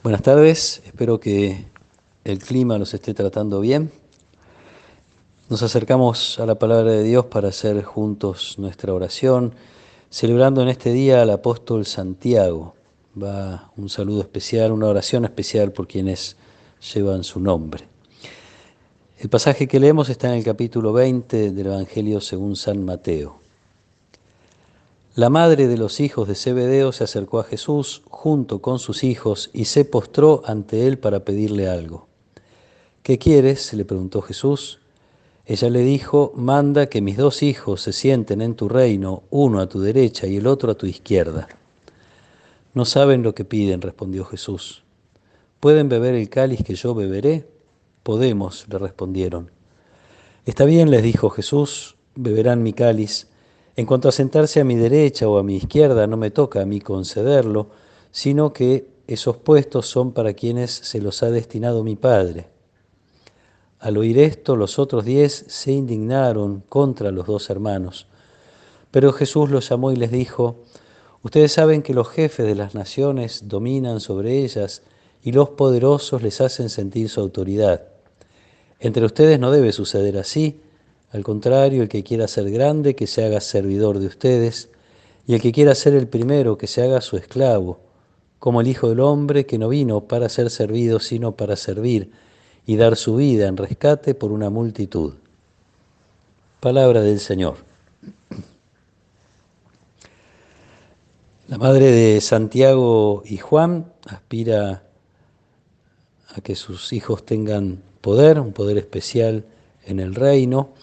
Buenas tardes, espero que el clima los esté tratando bien. Nos acercamos a la palabra de Dios para hacer juntos nuestra oración, celebrando en este día al apóstol Santiago. Va un saludo especial, una oración especial por quienes llevan su nombre. El pasaje que leemos está en el capítulo 20 del Evangelio según San Mateo. La madre de los hijos de Zebedeo se acercó a Jesús junto con sus hijos y se postró ante él para pedirle algo. ¿Qué quieres?, le preguntó Jesús. Ella le dijo: manda que mis dos hijos se sienten en tu reino, uno a tu derecha y el otro a tu izquierda. No saben lo que piden, respondió Jesús. ¿Pueden beber el cáliz que yo beberé? Podemos, le respondieron. Está bien, les dijo Jesús, beberán mi cáliz. En cuanto a sentarse a mi derecha o a mi izquierda, no me toca a mí concederlo, sino que esos puestos son para quienes se los ha destinado mi Padre. Al oír esto, los otros 10 se indignaron contra los dos hermanos. Pero Jesús los llamó y les dijo: ustedes saben que los jefes de las naciones dominan sobre ellas y los poderosos les hacen sentir su autoridad. Entre ustedes no debe suceder así. Al contrario, el que quiera ser grande, que se haga servidor de ustedes, y el que quiera ser el primero, que se haga su esclavo, como el Hijo del Hombre, que no vino para ser servido, sino para servir y dar su vida en rescate por una multitud. Palabra del Señor. La madre de Santiago y Juan aspira a que sus hijos tengan poder, un poder especial en el reino,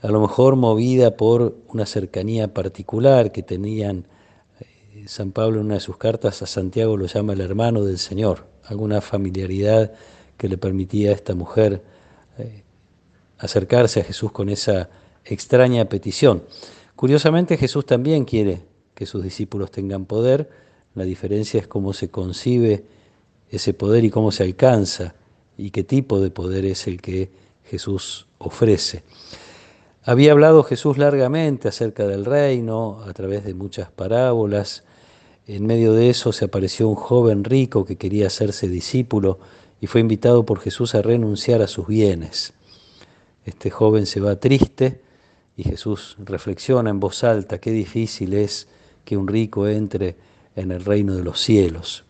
a lo mejor movida por una cercanía particular que tenían. San Pablo en una de sus cartas a Santiago lo llama el hermano del Señor, alguna familiaridad que le permitía a esta mujer acercarse a Jesús con esa extraña petición. Curiosamente, Jesús también quiere que sus discípulos tengan poder. La diferencia es cómo se concibe ese poder y cómo se alcanza y qué tipo de poder es el que Jesús ofrece. Había hablado Jesús largamente acerca del reino a través de muchas parábolas. En medio de eso se apareció un joven rico que quería hacerse discípulo y fue invitado por Jesús a renunciar a sus bienes. Este joven se va triste y Jesús reflexiona en voz alta qué difícil es que un rico entre en el reino de los cielos.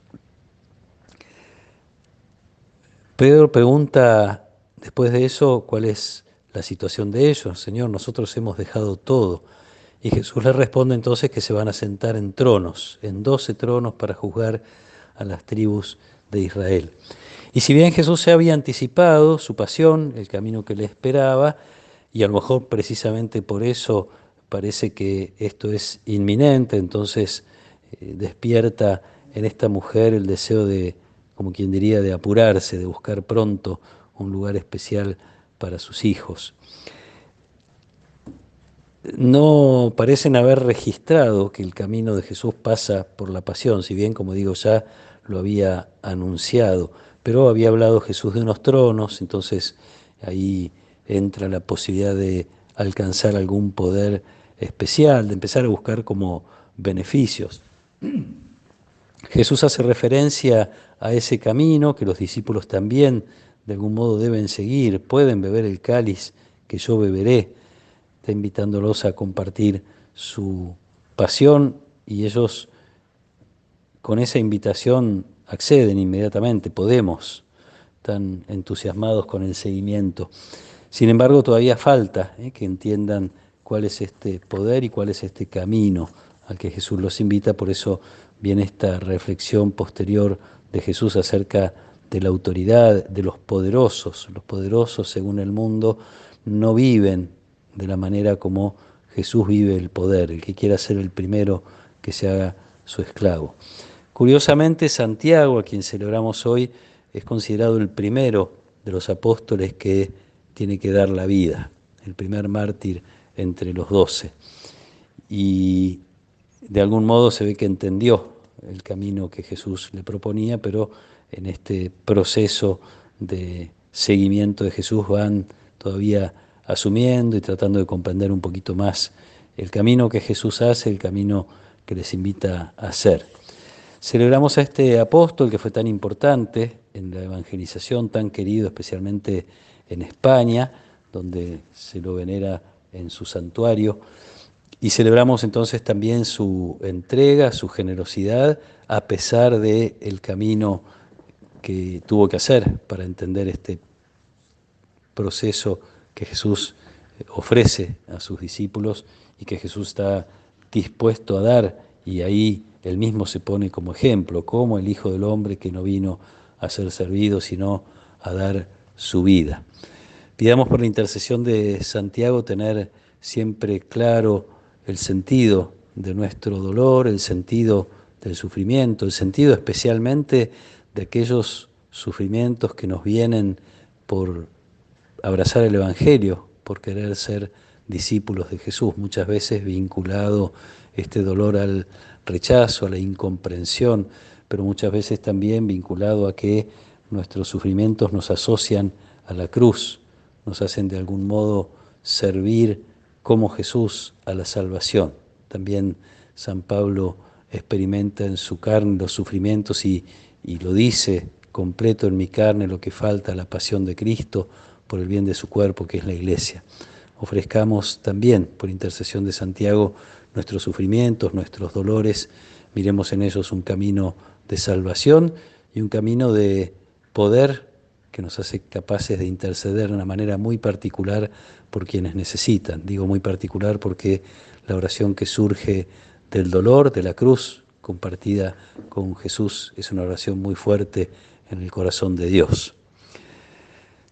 Pedro pregunta después de eso cuál es la situación de ellos. Señor, nosotros hemos dejado todo. Y Jesús le responde entonces que se van a sentar en tronos, en 12 tronos para juzgar a las tribus de Israel. Y si bien Jesús se había anticipado su pasión, el camino que le esperaba, y a lo mejor precisamente por eso parece que esto es inminente, entonces despierta en esta mujer el deseo de, como quien diría, de apurarse, de buscar pronto un lugar especial para sus hijos. No parecen haber registrado que el camino de Jesús pasa por la pasión, si bien, como digo, ya lo había anunciado, pero había hablado Jesús de unos tronos, entonces ahí entra la posibilidad de alcanzar algún poder especial, de empezar a buscar como beneficios. Jesús hace referencia a ese camino que los discípulos también de algún modo deben seguir, pueden beber el cáliz que yo beberé. Está invitándolos a compartir su pasión y ellos con esa invitación acceden inmediatamente, podemos, están entusiasmados con el seguimiento. Sin embargo, todavía falta que entiendan cuál es este poder y cuál es este camino al que Jesús los invita. Por eso viene esta reflexión posterior de Jesús acerca de la autoridad de los poderosos. Los poderosos, según el mundo, no viven de la manera como Jesús vive el poder. El que quiera ser el primero, que se haga su esclavo. Curiosamente, Santiago, a quien celebramos hoy, es considerado el primero de los apóstoles que tiene que dar la vida, el primer mártir entre los 12. Y de algún modo se ve que entendió el camino que Jesús le proponía, pero en este proceso de seguimiento de Jesús van todavía asumiendo y tratando de comprender un poquito más el camino que Jesús hace, el camino que les invita a hacer. Celebramos a este apóstol que fue tan importante en la evangelización, tan querido especialmente en España, donde se lo venera en su santuario. Y celebramos entonces también su entrega, su generosidad, a pesar del camino que tuvo que hacer para entender este proceso que Jesús ofrece a sus discípulos y que Jesús está dispuesto a dar, y ahí él mismo se pone como ejemplo, como el Hijo del Hombre que no vino a ser servido, sino a dar su vida. Pidamos por la intercesión de Santiago tener siempre claro el sentido de nuestro dolor, el sentido del sufrimiento, el sentido especialmente de aquellos sufrimientos que nos vienen por abrazar el Evangelio, por querer ser discípulos de Jesús, muchas veces vinculado este dolor al rechazo, a la incomprensión, pero muchas veces también vinculado a que nuestros sufrimientos nos asocian a la cruz, nos hacen de algún modo servir como Jesús a la salvación. También San Pablo experimenta en su carne los sufrimientos y lo dice: completo en mi carne lo que falta a la pasión de Cristo por el bien de su cuerpo, que es la Iglesia. Ofrezcamos también, por intercesión de Santiago, nuestros sufrimientos, nuestros dolores, miremos en ellos un camino de salvación y un camino de poder que nos hace capaces de interceder de una manera muy particular por quienes necesitan. Digo muy particular porque la oración que surge del dolor, de la cruz, compartida con Jesús, es una oración muy fuerte en el corazón de Dios.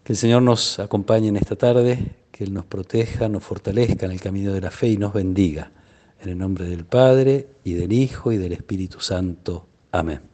Que el Señor nos acompañe en esta tarde, que Él nos proteja, nos fortalezca en el camino de la fe y nos bendiga. En el nombre del Padre, y del Hijo, y del Espíritu Santo. Amén.